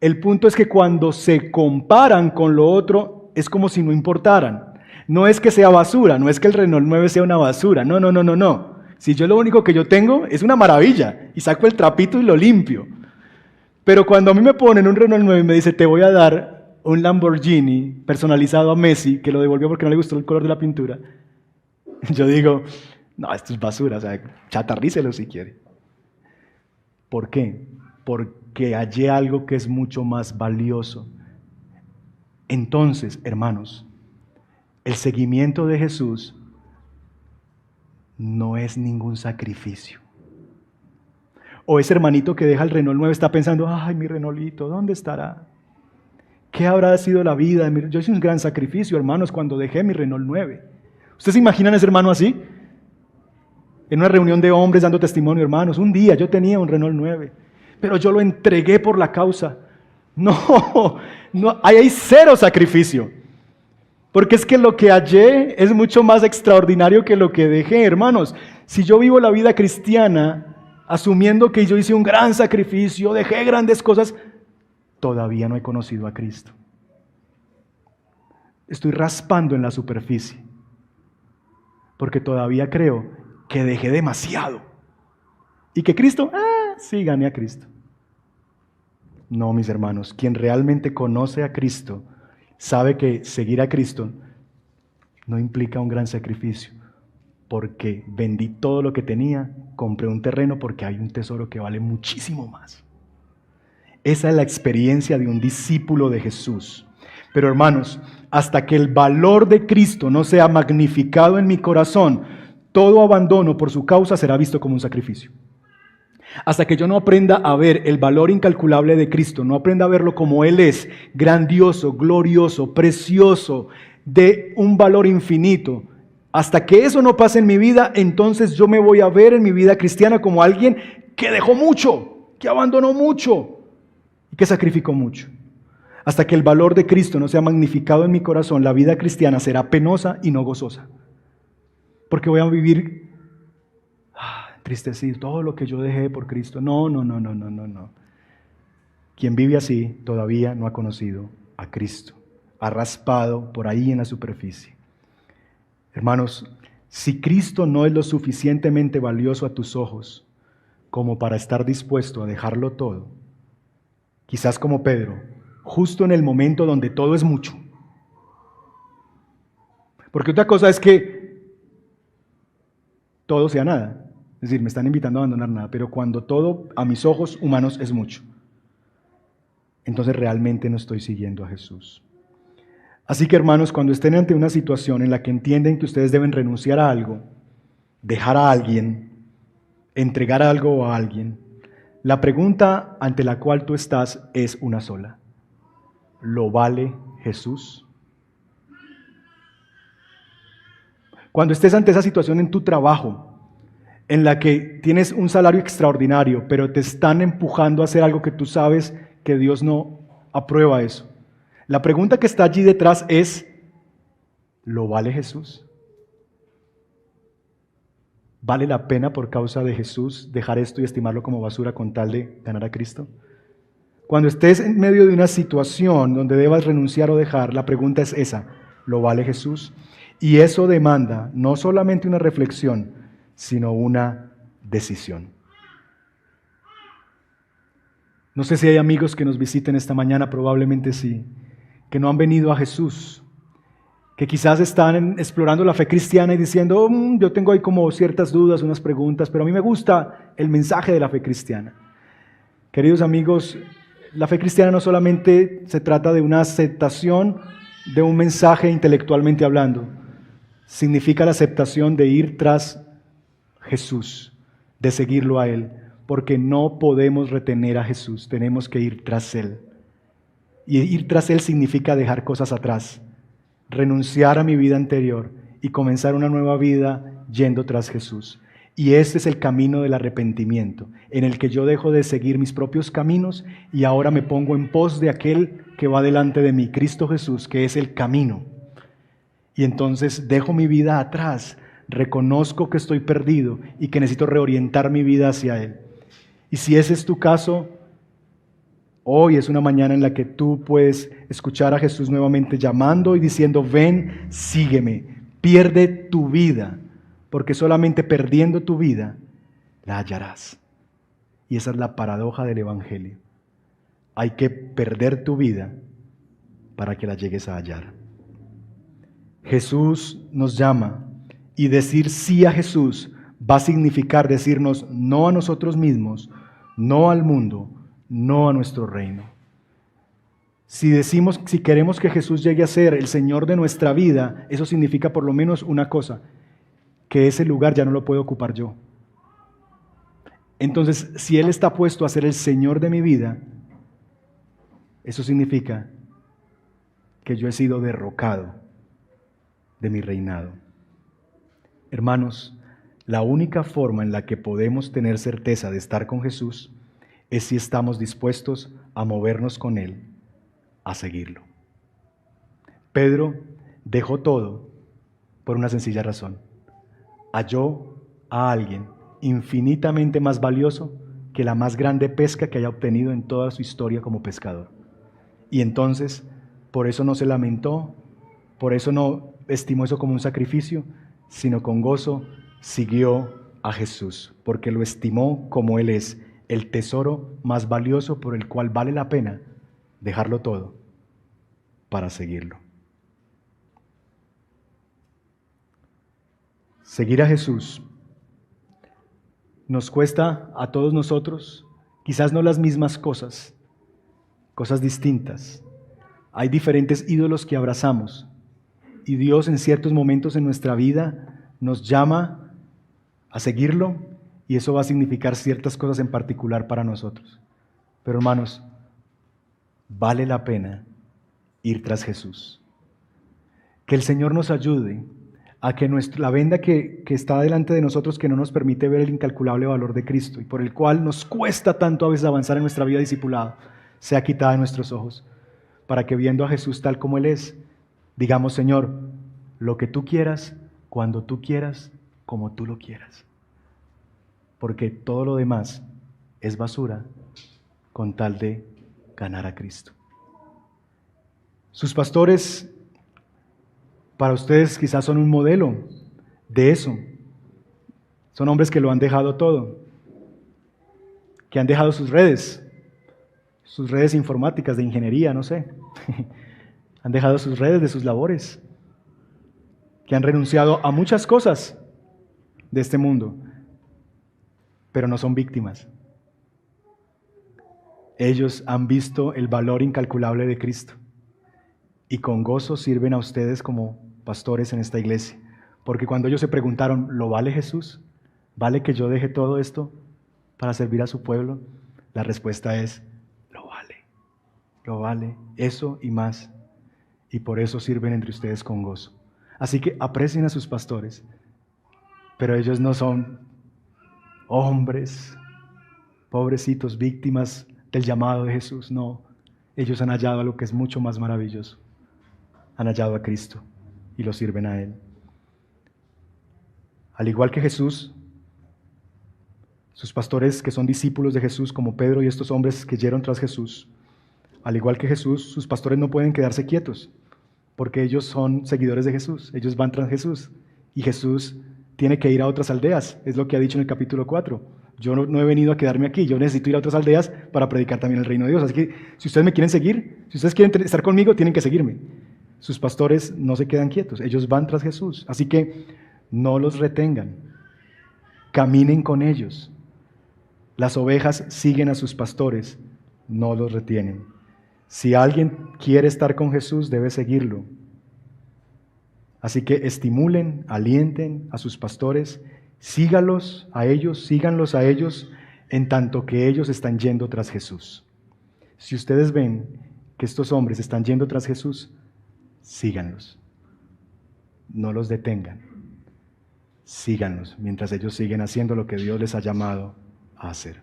Speaker 1: El punto es que cuando se comparan con lo otro, es como si no importaran. No es que sea basura, no es que el Renault 9 sea una basura. No. Si yo lo único que yo tengo es una maravilla y saco el trapito y lo limpio. Pero cuando a mí me ponen un Renault 9 y me dice, te voy a dar un Lamborghini personalizado a Messi, que lo devolvió porque no le gustó el color de la pintura, yo digo, no, esto es basura, o sea, chatarrícelo si quiere. ¿Por qué? Porque hallé algo que es mucho más valioso. Entonces, hermanos, el seguimiento de Jesús no es ningún sacrificio. O ese hermanito que deja el Renault 9 está pensando, ay, mi Renaultito, ¿dónde estará? ¿Qué habrá sido la vida? Yo hice un gran sacrificio, hermanos, cuando dejé mi Renault 9. ¿Ustedes se imaginan a ese hermano así? En una reunión de hombres dando testimonio, hermanos, un día yo tenía un Renault 9, pero yo lo entregué por la causa. No, ahí hay cero sacrificio. Porque es que lo que hallé es mucho más extraordinario que lo que dejé, hermanos. Si yo vivo la vida cristiana asumiendo que yo hice un gran sacrificio, dejé grandes cosas, todavía no he conocido a Cristo. Estoy raspando en la superficie, porque todavía creo que dejé demasiado. Y que Cristo, sí, gané a Cristo. No, mis hermanos, quien realmente conoce a Cristo, sabe que seguir a Cristo no implica un gran sacrificio. porque vendí todo lo que tenía, compré un terreno porque hay un tesoro que vale muchísimo más. Esa es la experiencia de un discípulo de Jesús. Pero hermanos, hasta que el valor de Cristo no sea magnificado en mi corazón, todo abandono por su causa será visto como un sacrificio. Hasta que yo no aprenda a ver el valor incalculable de Cristo, no aprenda a verlo como Él es, grandioso, glorioso, precioso, de un valor infinito, hasta que eso no pase en mi vida, entonces yo me voy a ver en mi vida cristiana como alguien que dejó mucho, que abandonó mucho y que sacrificó mucho. Hasta que el valor de Cristo no sea magnificado en mi corazón, la vida cristiana será penosa y no gozosa. Porque voy a vivir entristecido, todo lo que yo dejé por Cristo. No. Quien vive así todavía no ha conocido a Cristo. Ha raspado por ahí en la superficie. Hermanos, si Cristo no es lo suficientemente valioso a tus ojos como para estar dispuesto a dejarlo todo, quizás como Pedro, justo en el momento donde todo es mucho. Porque otra cosa es que todo sea nada. Es decir, me están invitando a abandonar nada, pero cuando todo a mis ojos humanos es mucho, entonces realmente no estoy siguiendo a Jesús. Así que hermanos, cuando estén ante una situación en la que entienden que ustedes deben renunciar a algo, dejar a alguien, entregar algo a alguien, la pregunta ante la cual tú estás es una sola. ¿Lo vale Jesús? Cuando estés ante esa situación en tu trabajo, en la que tienes un salario extraordinario, pero te están empujando a hacer algo que tú sabes que Dios no aprueba eso. La pregunta que está allí detrás es, ¿lo vale Jesús? ¿Vale la pena por causa de Jesús dejar esto y estimarlo como basura con tal de ganar a Cristo? Cuando estés en medio de una situación donde debas renunciar o dejar, la pregunta es esa, ¿lo vale Jesús? Y eso demanda no solamente una reflexión, sino una decisión. No sé si hay amigos que nos visiten esta mañana, probablemente sí, que no han venido a Jesús, que quizás están explorando la fe cristiana y diciendo, yo tengo ahí como ciertas dudas, unas preguntas, pero a mí me gusta el mensaje de la fe cristiana. Queridos amigos, la fe cristiana no solamente se trata de una aceptación de un mensaje intelectualmente hablando, significa la aceptación de ir tras Jesús, de seguirlo a Él, porque no podemos retener a Jesús, tenemos que ir tras Él. Y ir tras Él significa dejar cosas atrás, renunciar a mi vida anterior y comenzar una nueva vida yendo tras Jesús. Y este es el camino del arrepentimiento, en el que yo dejo de seguir mis propios caminos y ahora me pongo en pos de aquel que va delante de mí, Cristo Jesús, que es el camino. Y entonces dejo mi vida atrás, reconozco que estoy perdido y que necesito reorientar mi vida hacia Él. Y si ese es tu caso, hoy es una mañana en la que tú puedes escuchar a Jesús nuevamente llamando y diciendo, ven, sígueme, pierde tu vida, porque solamente perdiendo tu vida la hallarás. Y esa es la paradoja del Evangelio. Hay que perder tu vida para que la llegues a hallar. Jesús nos llama y decir sí a Jesús va a significar decirnos no a nosotros mismos, no al mundo, no a nuestro reino. Si queremos que Jesús llegue a ser el Señor de nuestra vida, eso significa por lo menos una cosa, que ese lugar ya no lo puedo ocupar yo. Entonces, si Él está puesto a ser el Señor de mi vida, eso significa que yo he sido derrocado de mi reinado. Hermanos, la única forma en la que podemos tener certeza de estar con Jesús es si estamos dispuestos a movernos con Él, a seguirlo. Pedro dejó todo por una sencilla razón. Halló a alguien infinitamente más valioso que la más grande pesca que haya obtenido en toda su historia como pescador. Y entonces, por eso no se lamentó, por eso no estimó eso como un sacrificio, sino con gozo siguió a Jesús, porque lo estimó como Él es, el tesoro más valioso por el cual vale la pena dejarlo todo para seguirlo. Seguir a Jesús nos cuesta a todos nosotros, quizás no las mismas cosas, cosas distintas. Hay diferentes ídolos que abrazamos y Dios en ciertos momentos en nuestra vida nos llama a seguirlo y eso va a significar ciertas cosas en particular para nosotros. Pero hermanos, vale la pena ir tras Jesús. Que el Señor nos ayude a que la venda que está delante de nosotros, que no nos permite ver el incalculable valor de Cristo y por el cual nos cuesta tanto a veces avanzar en nuestra vida discipulada, sea quitada de nuestros ojos, para que viendo a Jesús tal como Él es, digamos: Señor, lo que tú quieras, cuando tú quieras, como tú lo quieras. Porque todo lo demás es basura con tal de ganar a Cristo. Sus pastores, para ustedes quizás son un modelo de eso. Son hombres que lo han dejado todo, que han dejado sus redes informáticas, de ingeniería, no sé. Han dejado sus redes de sus labores, que han renunciado a muchas cosas de este mundo, pero no son víctimas. Ellos han visto el valor incalculable de Cristo y con gozo sirven a ustedes como pastores en esta iglesia. Porque cuando ellos se preguntaron: ¿lo vale Jesús? ¿Vale que yo deje todo esto para servir a su pueblo? La respuesta es: lo vale, eso y más. Y por eso sirven entre ustedes con gozo. Así que aprecien a sus pastores, pero ellos no son hombres, pobrecitos, víctimas del llamado de Jesús. No, ellos han hallado lo que es mucho más maravilloso. Han hallado a Cristo y lo sirven a Él. Al igual que Jesús, sus pastores que son discípulos de Jesús, como Pedro y estos hombres que yeron tras Jesús, al igual que Jesús, sus pastores no pueden quedarse quietos, porque ellos son seguidores de Jesús, ellos van tras Jesús, y Jesús tiene que ir a otras aldeas, es lo que ha dicho en el capítulo 4. Yo no he venido a quedarme aquí, yo necesito ir a otras aldeas para predicar también el reino de Dios. Así que si ustedes me quieren seguir, si ustedes quieren estar conmigo, tienen que seguirme. Sus pastores no se quedan quietos, ellos van tras Jesús. Así que no los retengan, caminen con ellos. Las ovejas siguen a sus pastores, no los retienen. Si alguien quiere estar con Jesús, debe seguirlo. Así que estimulen, alienten a sus pastores, síganlos a ellos, en tanto que ellos están yendo tras Jesús. Si ustedes ven que estos hombres están yendo tras Jesús, síganlos. No los detengan. Síganlos mientras ellos siguen haciendo lo que Dios les ha llamado a hacer.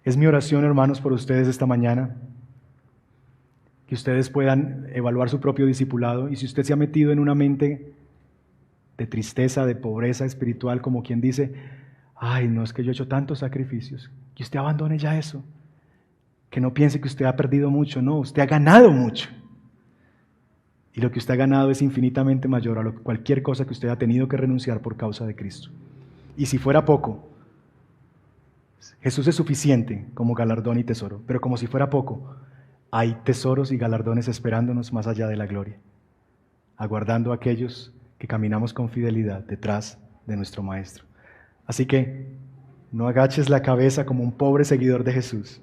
Speaker 1: Es mi oración, hermanos, por ustedes esta mañana, que ustedes puedan evaluar su propio discipulado, y si usted se ha metido en una mente de tristeza, de pobreza espiritual, como quien dice: ay, no, es que yo he hecho tantos sacrificios, que usted abandone ya eso, que no piense que usted ha perdido mucho. No, usted ha ganado mucho, y lo que usted ha ganado es infinitamente mayor a cualquier cosa que usted ha tenido que renunciar por causa de Cristo. Y si fuera poco, Jesús es suficiente como galardón y tesoro, pero como si fuera poco, hay tesoros y galardones esperándonos más allá de la gloria, aguardando a aquellos que caminamos con fidelidad detrás de nuestro Maestro. Así que no agaches la cabeza como un pobre seguidor de Jesús.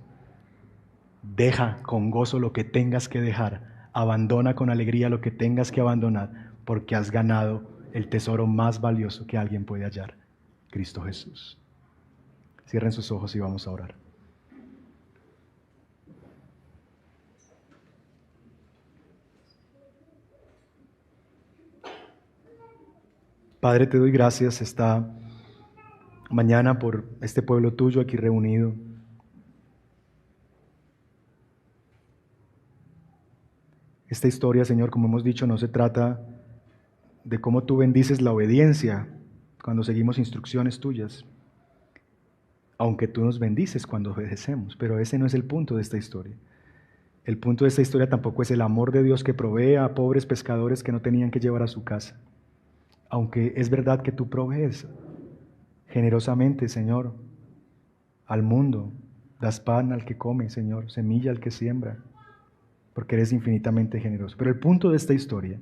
Speaker 1: Deja con gozo lo que tengas que dejar, abandona con alegría lo que tengas que abandonar, porque has ganado el tesoro más valioso que alguien puede hallar: Cristo Jesús. Cierren sus ojos y vamos a orar. Padre, te doy gracias esta mañana por este pueblo tuyo aquí reunido. Esta historia, Señor, como hemos dicho, no se trata de cómo tú bendices la obediencia cuando seguimos instrucciones tuyas, aunque tú nos bendices cuando obedecemos, pero ese no es el punto de esta historia. El punto de esta historia tampoco es el amor de Dios que provee a pobres pescadores que no tenían que llevar a su casa. Aunque es verdad que tú provees generosamente, Señor, al mundo, das pan al que come, Señor, semilla al que siembra, porque eres infinitamente generoso. Pero el punto de esta historia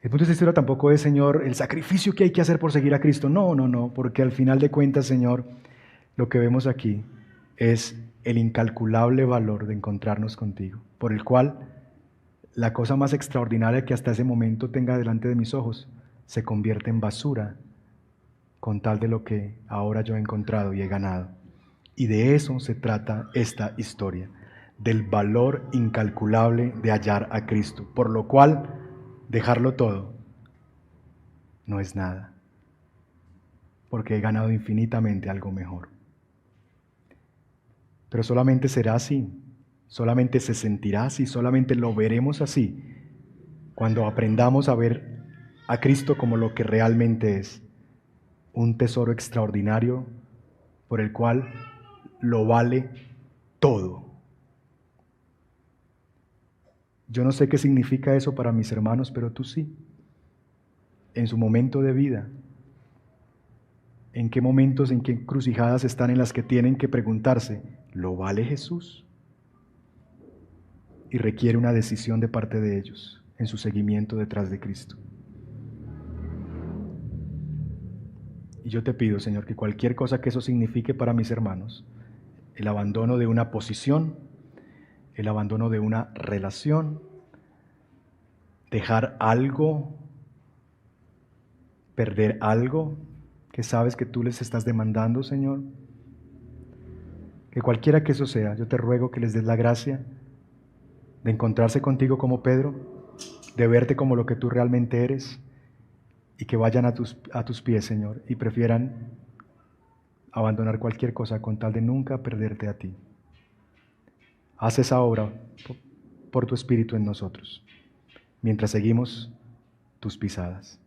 Speaker 1: El punto de esta historia tampoco es, Señor, el sacrificio que hay que hacer por seguir a Cristo. No, no, no, porque al final de cuentas, Señor, lo que vemos aquí es el incalculable valor de encontrarnos contigo, por el cual la cosa más extraordinaria que hasta ese momento tenga delante de mis ojos se convierte en basura con tal de lo que ahora yo he encontrado y he ganado. Y de eso se trata esta historia, del valor incalculable de hallar a Cristo, por lo cual dejarlo todo no es nada, porque he ganado infinitamente algo mejor. Pero solamente será así, solamente se sentirá así, solamente lo veremos así, cuando aprendamos a ver a Cristo como lo que realmente es, un tesoro extraordinario por el cual lo vale todo. Yo no sé qué significa eso para mis hermanos, pero tú sí. En su momento de vida, en qué momentos, en qué encrucijadas están en las que tienen que preguntarse, ¿lo vale Jesús? Y requiere una decisión de parte de ellos en su seguimiento detrás de Cristo. Y yo te pido, Señor, que cualquier cosa que eso signifique para mis hermanos, el abandono de una posición, el abandono de una relación, dejar algo, perder algo que sabes que tú les estás demandando, Señor, que cualquiera que eso sea, yo te ruego que les des la gracia de encontrarse contigo como Pedro, de verte como lo que tú realmente eres, y que vayan a tus pies, Señor, y prefieran abandonar cualquier cosa con tal de nunca perderte a ti. Haz esa obra por tu Espíritu en nosotros, mientras seguimos tus pisadas.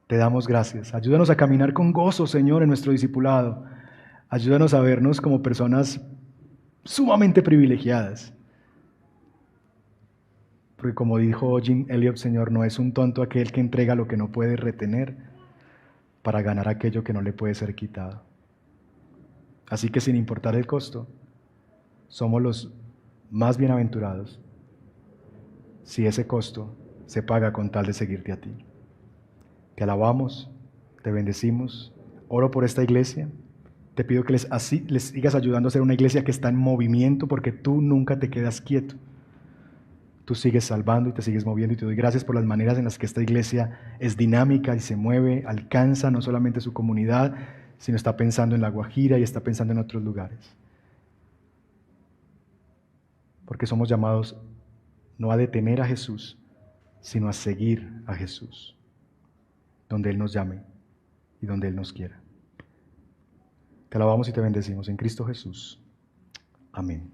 Speaker 1: Te damos gracias. Ayúdanos a caminar con gozo, Señor, en nuestro discipulado. Ayúdanos a vernos como personas sumamente privilegiadas. Porque como dijo Jim Elliot, Señor, no es un tonto aquel que entrega lo que no puede retener para ganar aquello que no le puede ser quitado. Así que sin importar el costo, somos los más bienaventurados si ese costo se paga con tal de seguirte a ti. Te alabamos, te bendecimos, oro por esta iglesia. Te pido que les sigas ayudando a ser una iglesia que está en movimiento, porque tú nunca te quedas quieto. Tú sigues salvando y te sigues moviendo, y te doy gracias por las maneras en las que esta iglesia es dinámica y se mueve, alcanza no solamente su comunidad, sino está pensando en La Guajira y está pensando en otros lugares. Porque somos llamados no a detener a Jesús, sino a seguir a Jesús, donde Él nos llame y donde Él nos quiera. Te alabamos y te bendecimos en Cristo Jesús. Amén.